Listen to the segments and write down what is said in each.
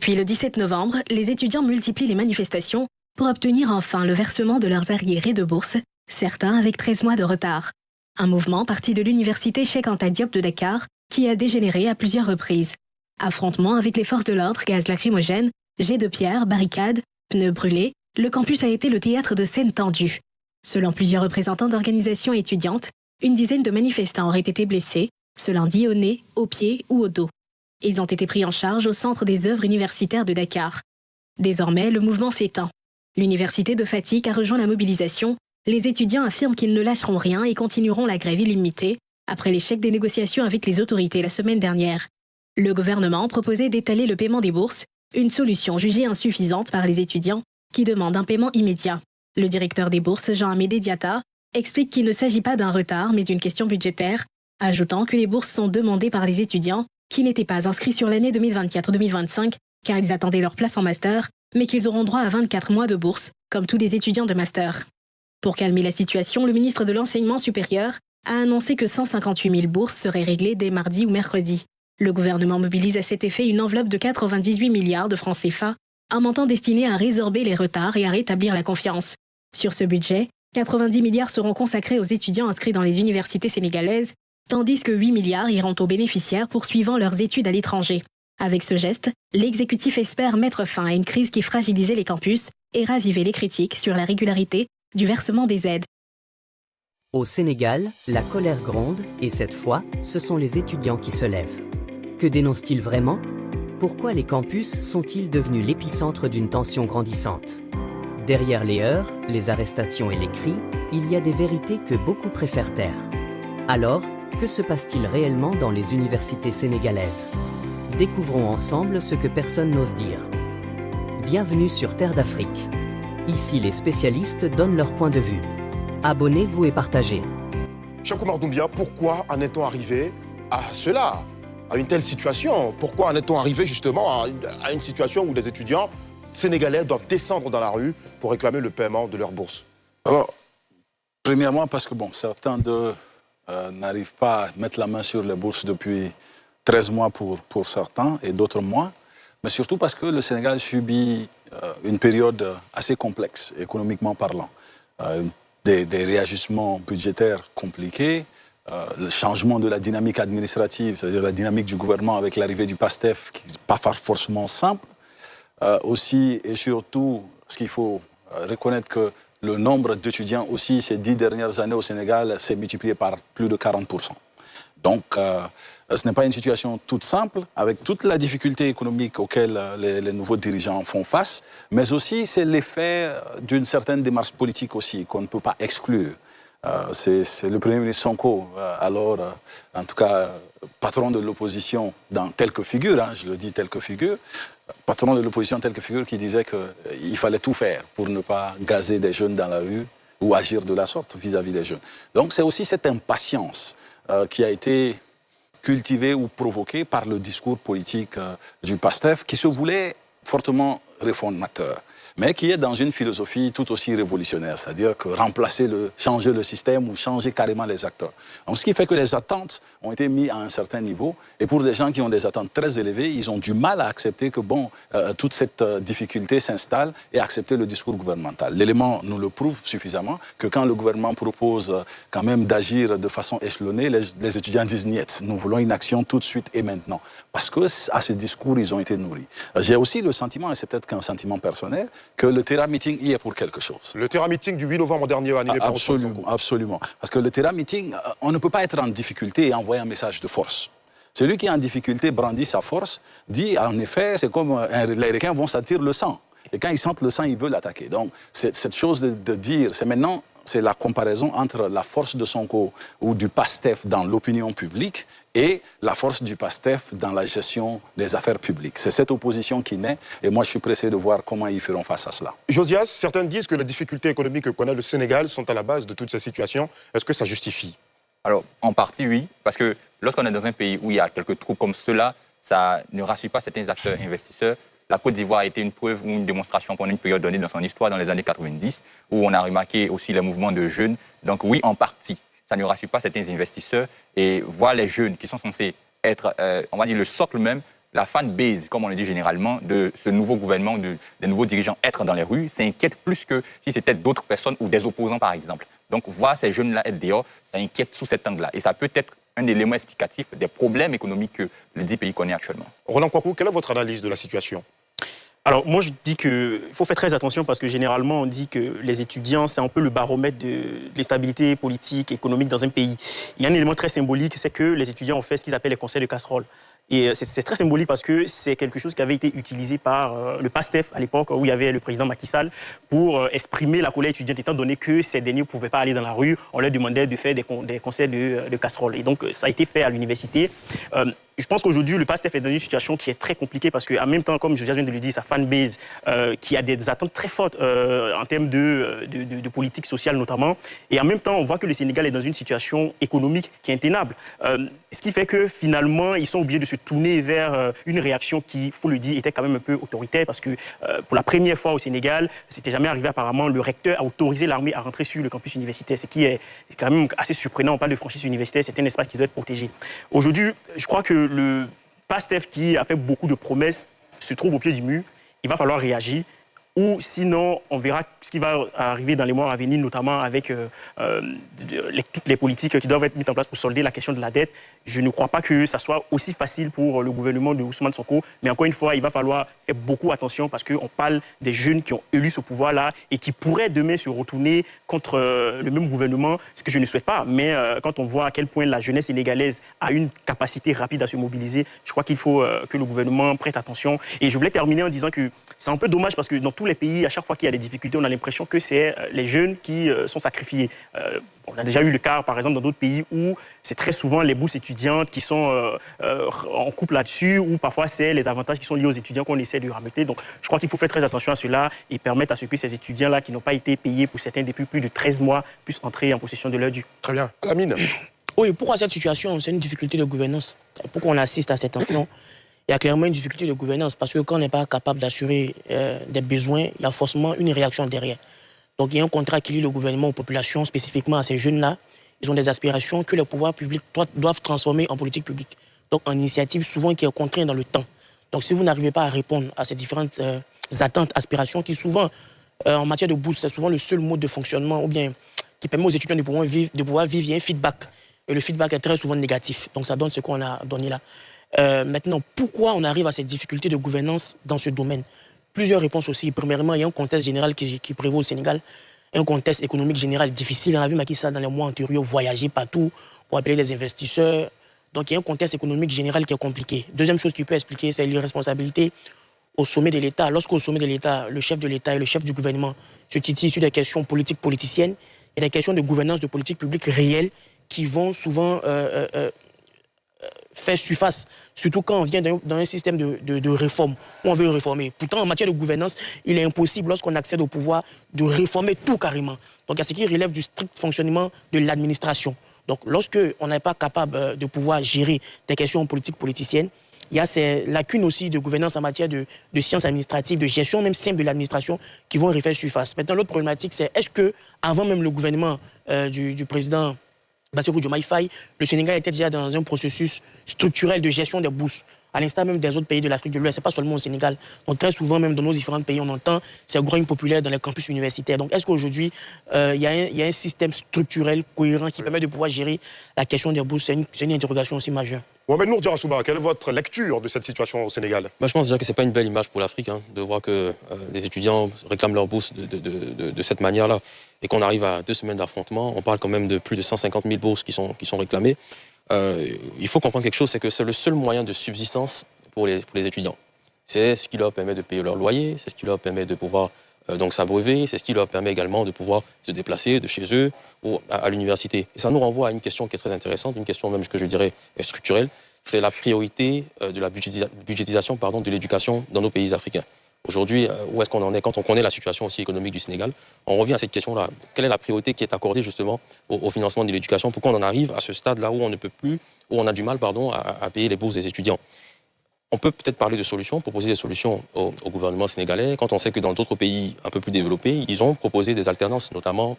Puis le 17 novembre, les étudiants multiplient les manifestations pour obtenir enfin le versement de leurs arriérés de bourse, certains avec 13 mois de retard. Un mouvement parti de l'université Cheikh Anta Diop de Dakar qui a dégénéré à plusieurs reprises. Affrontements avec les forces de l'ordre, gaz lacrymogène, jets de pierre, barricades, pneus brûlés, le campus a été le théâtre de scènes tendues. Selon plusieurs représentants d'organisations étudiantes, une dizaine de manifestants auraient été blessés, ce lundi au nez, aux pieds ou au dos. Ils ont été pris en charge au Centre des œuvres universitaires de Dakar. Désormais, le mouvement s'étend. L'université de Fatick a rejoint la mobilisation. Les étudiants affirment qu'ils ne lâcheront rien et continueront la grève illimitée après l'échec des négociations avec les autorités la semaine dernière. Le gouvernement proposait d'étaler le paiement des bourses, une solution jugée insuffisante par les étudiants qui demandent un paiement immédiat. Le directeur des bourses, Jean-Amédée Diatta, explique qu'il ne s'agit pas d'un retard mais d'une question budgétaire, ajoutant que les bourses sont demandées par les étudiants qui n'étaient pas inscrits sur l'année 2024-2025 car ils attendaient leur place en master, mais qu'ils auront droit à 24 mois de bourse, comme tous les étudiants de master. Pour calmer la situation, le ministre de l'Enseignement supérieur a annoncé que 158 000 bourses seraient réglées dès mardi ou mercredi. Le gouvernement mobilise à cet effet une enveloppe de 98 milliards de francs CFA, un montant destiné à résorber les retards et à rétablir la confiance. Sur ce budget, 90 milliards seront consacrés aux étudiants inscrits dans les universités sénégalaises, tandis que 8 milliards iront aux bénéficiaires poursuivant leurs études à l'étranger. Avec ce geste, l'exécutif espère mettre fin à une crise qui fragilisait les campus et raviver les critiques sur la régularité du versement des aides. Au Sénégal, la colère gronde et cette fois, ce sont les étudiants qui se lèvent. Que dénoncent-ils vraiment? Pourquoi les campus sont-ils devenus l'épicentre d'une tension grandissante? Derrière les heurts, les arrestations et les cris, il y a des vérités que beaucoup préfèrent taire. Alors, que se passe-t-il réellement dans les universités sénégalaises? Découvrons ensemble ce que personne n'ose dire. Bienvenue sur Terre d'Afrique. Ici, les spécialistes donnent leur point de vue. Abonnez-vous et partagez. Cheikh Oumar Doumbia, pourquoi en est-on arrivé à cela, à une telle situation? Pourquoi en est-on arrivé justement à une situation où les étudiants sénégalais doivent descendre dans la rue pour réclamer le paiement de leur bourse? Alors, premièrement, parce que certains d'eux n'arrivent pas à mettre la main sur les bourses depuis 13 mois pour certains et d'autres mois, mais surtout parce que le Sénégal subit une période assez complexe, économiquement parlant. Des réajustements budgétaires compliqués, le changement de la dynamique administrative, c'est-à-dire la dynamique du gouvernement avec l'arrivée du PASTEF, qui n'est pas forcément simple. Aussi et surtout, ce qu'il faut reconnaître que le nombre d'étudiants aussi ces 10 dernières années au Sénégal s'est multiplié par plus de 40%. Donc, ce n'est pas une situation toute simple, avec toute la difficulté économique auxquelles les nouveaux dirigeants font face, mais aussi c'est l'effet d'une certaine démarche politique aussi, qu'on ne peut pas exclure. C'est le Premier ministre Sonko, alors, en tout cas, patron de l'opposition dans telle que figure, je le dis telle que figure, patron de l'opposition telle que figure qui disait qu'il fallait tout faire pour ne pas gazer des jeunes dans la rue ou agir de la sorte vis-à-vis des jeunes. Donc c'est aussi cette impatience qui a été cultivée ou provoquée par le discours politique du PASTEF qui se voulait fortement réformateur, mais qui est dans une philosophie tout aussi révolutionnaire, c'est-à-dire que changer le système ou changer carrément les acteurs. Donc, ce qui fait que les attentes ont été mises à un certain niveau, et pour des gens qui ont des attentes très élevées, ils ont du mal à accepter que toute cette difficulté s'installe et accepter le discours gouvernemental. L'élément nous le prouve suffisamment que quand le gouvernement propose quand même d'agir de façon échelonnée, les étudiants disent niet, nous voulons une action tout de suite et maintenant, parce que à ce discours ils ont été nourris. J'ai aussi le sentiment, et c'est peut-être qu'un sentiment personnel, que le Terra Meeting y est pour quelque chose. Le Terra Meeting du 8 novembre dernier animé par Absolument, absolument. Parce que le Terra Meeting, on ne peut pas être en difficulté et envoyer un message de force. Celui qui est en difficulté brandit sa force, dit en effet, c'est comme les requins vont sentir le sang. Et quand ils sentent le sang, ils veulent l'attaquer. Donc, cette chose de dire, c'est la comparaison entre la force de Sonko ou du PASTEF dans l'opinion publique et la force du PASTEF dans la gestion des affaires publiques. C'est cette opposition qui naît et moi je suis pressé de voir comment ils feront face à cela. Josias, certains disent que les difficultés économiques que connaît le Sénégal sont à la base de toute cette situation. Est-ce que ça justifie? Alors, en partie, oui, parce que lorsqu'on est dans un pays où il y a quelques troubles comme cela, ça ne rassure pas certains acteurs investisseurs. La Côte d'Ivoire a été une preuve ou une démonstration pendant une période donnée dans son histoire, dans les années 90, où on a remarqué aussi les mouvements de jeunes. Donc oui, en partie, ça ne rassure pas certains investisseurs. Et voir les jeunes qui sont censés être, on va dire, le socle même la fan base, comme on le dit généralement, de ce nouveau gouvernement, des nouveaux dirigeants être dans les rues, s'inquiète plus que si c'était d'autres personnes ou des opposants, par exemple. Donc, voir ces jeunes-là être dehors, ça inquiète sous cet angle-là. Et ça peut être un élément explicatif des problèmes économiques que le dit pays connaît actuellement. Roland Kwaku, quelle est votre analyse de la situation? Alors, moi, je dis qu'il faut faire très attention parce que généralement, on dit que les étudiants, c'est un peu le baromètre de l'instabilité politique, économique dans un pays. Il y a un élément très symbolique, c'est que les étudiants ont fait ce qu'ils appellent les conseils de casserole. Et c'est très symbolique parce que c'est quelque chose qui avait été utilisé par le PASTEF à l'époque, où il y avait le président Macky Sall, pour exprimer la colère étudiante, étant donné que ces derniers ne pouvaient pas aller dans la rue. On leur demandait de faire des conseils de casserole. Et donc, ça a été fait à l'université. Je pense qu'aujourd'hui, le PASTEF est dans une situation qui est très compliquée parce qu'en même temps, comme je viens de le dire, sa fanbase qui a des attentes très fortes en termes de politique sociale notamment. Et en même temps, on voit que le Sénégal est dans une situation économique qui est intenable. Ce qui fait que finalement, ils sont obligés de se tourner vers une réaction qui, il faut le dire, était quand même un peu autoritaire parce que pour la première fois au Sénégal, c'était jamais arrivé apparemment, le recteur a autorisé l'armée à rentrer sur le campus universitaire, ce qui est quand même assez surprenant. On parle de franchise universitaire, c'est un espace qui doit être protégé. Aujourd'hui, je crois que le PASTEF qui a fait beaucoup de promesses se trouve au pied du mur. Il va falloir réagir. Ou sinon, on verra ce qui va arriver dans les mois à venir, notamment avec toutes les politiques qui doivent être mises en place pour solder la question de la dette. Je ne crois pas que ça soit aussi facile pour le gouvernement de Ousmane Sonko. Mais encore une fois, il va falloir faire beaucoup attention parce qu'on parle des jeunes qui ont élu ce pouvoir-là et qui pourraient demain se retourner contre le même gouvernement, ce que je ne souhaite pas. Mais quand on voit à quel point la jeunesse sénégalaise a une capacité rapide à se mobiliser, je crois qu'il faut que le gouvernement prête attention. Et je voulais terminer en disant que c'est un peu dommage parce que dans tous les pays, à chaque fois qu'il y a des difficultés, on a l'impression que c'est les jeunes qui sont sacrifiés. On a déjà eu le cas, par exemple, dans d'autres pays où c'est très souvent les bourses étudiantes qui sont en couple là-dessus, ou parfois c'est les avantages qui sont liés aux étudiants qu'on essaie de rameuter. Donc, je crois qu'il faut faire très attention à cela et permettre à ce que ces étudiants-là, qui n'ont pas été payés pour certains depuis plus de 13 mois, puissent entrer en possession de leur dû. Très bien. Lamine. Oui, pourquoi cette situation? C'est une difficulté de gouvernance. Pourquoi on assiste à cette tension? Il y a clairement une difficulté de gouvernance parce que quand on n'est pas capable d'assurer des besoins, il y a forcément une réaction derrière. Donc il y a un contrat qui lie le gouvernement aux populations, spécifiquement à ces jeunes-là. Ils ont des aspirations que les pouvoirs publics doivent transformer en politique publique. Donc en initiative souvent qui est contrainte dans le temps. Donc si vous n'arrivez pas à répondre à ces différentes attentes, aspirations qui souvent, en matière de bourse, c'est souvent le seul mode de fonctionnement ou bien qui permet aux étudiants de pouvoir vivre, il y a un feedback. Et le feedback est très souvent négatif. Donc ça donne ce qu'on a donné là. Maintenant, pourquoi on arrive à cette difficulté de gouvernance dans ce domaine? Plusieurs réponses aussi. Premièrement, il y a un contexte général qui prévaut au Sénégal, un contexte économique général difficile. On a vu Macky Sall dans les mois antérieurs voyager partout pour appeler les investisseurs. Donc il y a un contexte économique général qui est compliqué. Deuxième chose qui peut expliquer, c'est l'irresponsabilité au sommet de l'État. Lorsqu'au sommet de l'État, le chef de l'État et le chef du gouvernement se titillent sur des questions politiques politiciennes et des questions de gouvernance de politique publique réelle qui vont souvent faire surface, surtout quand on vient dans un système de réforme, où on veut réformer. Pourtant, en matière de gouvernance, il est impossible, lorsqu'on accède au pouvoir, de réformer tout carrément. Donc, il y a ce qui relève du strict fonctionnement de l'administration. Donc, lorsqu'on n'est pas capable de pouvoir gérer des questions politiques politiciennes, il y a ces lacunes aussi de gouvernance en matière de sciences administratives, de gestion même simple de l'administration qui vont refaire surface. Maintenant, l'autre problématique, c'est est-ce que, avant même le gouvernement du président Bassirou Diomaye Faye, le Sénégal était déjà dans un processus structurel de gestion des bourses, à l'instar même des autres pays de l'Afrique de l'Ouest, c'est pas seulement au Sénégal. Donc très souvent, même dans nos différents pays, on entend ces grognes populaires dans les campus universitaires. Donc est-ce qu'aujourd'hui, il y a un système structurel cohérent qui permet de pouvoir gérer la question des bourses? C'est une interrogation aussi majeure. Mohamed Nour Djarassouba, quelle est votre lecture de cette situation au Sénégal? Je pense déjà que ce n'est pas une belle image pour l'Afrique, de voir que les étudiants réclament leur bourse de cette manière-là et qu'on arrive à 2 semaines d'affrontement. On parle quand même de plus de 150 000 bourses qui sont réclamées. Il faut comprendre quelque chose, c'est que c'est le seul moyen de subsistance pour les étudiants. C'est ce qui leur permet de payer leur loyer, c'est ce qui leur permet de pouvoir donc s'abreuver, c'est ce qui leur permet également de pouvoir se déplacer de chez eux ou à l'université. Et ça nous renvoie à une question qui est très intéressante, une question même que je dirais structurelle, c'est la priorité de la budgétisation de l'éducation dans nos pays africains. Aujourd'hui, où est-ce qu'on en est quand on connaît la situation aussi économique du Sénégal? On revient à cette question-là. Quelle est la priorité qui est accordée justement au financement de l'éducation? Pourquoi on en arrive à ce stade-là où on ne peut plus, où on a du mal à payer les bourses des étudiants? On peut peut-être parler de solutions, proposer des solutions au gouvernement sénégalais, quand on sait que dans d'autres pays un peu plus développés, ils ont proposé des alternances, notamment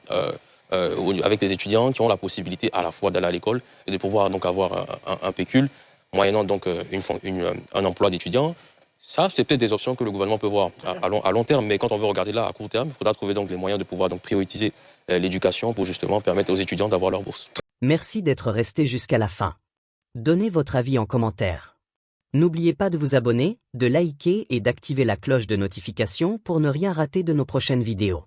avec des étudiants qui ont la possibilité à la fois d'aller à l'école et de pouvoir donc avoir un pécule moyennant donc un emploi d'étudiant. Ça, c'est peut-être des options que le gouvernement peut voir à long terme, mais quand on veut regarder là à court terme, il faudra trouver donc les moyens de pouvoir donc prioriser l'éducation pour justement permettre aux étudiants d'avoir leur bourse. Merci d'être resté jusqu'à la fin. Donnez votre avis en commentaire. N'oubliez pas de vous abonner, de liker et d'activer la cloche de notification pour ne rien rater de nos prochaines vidéos.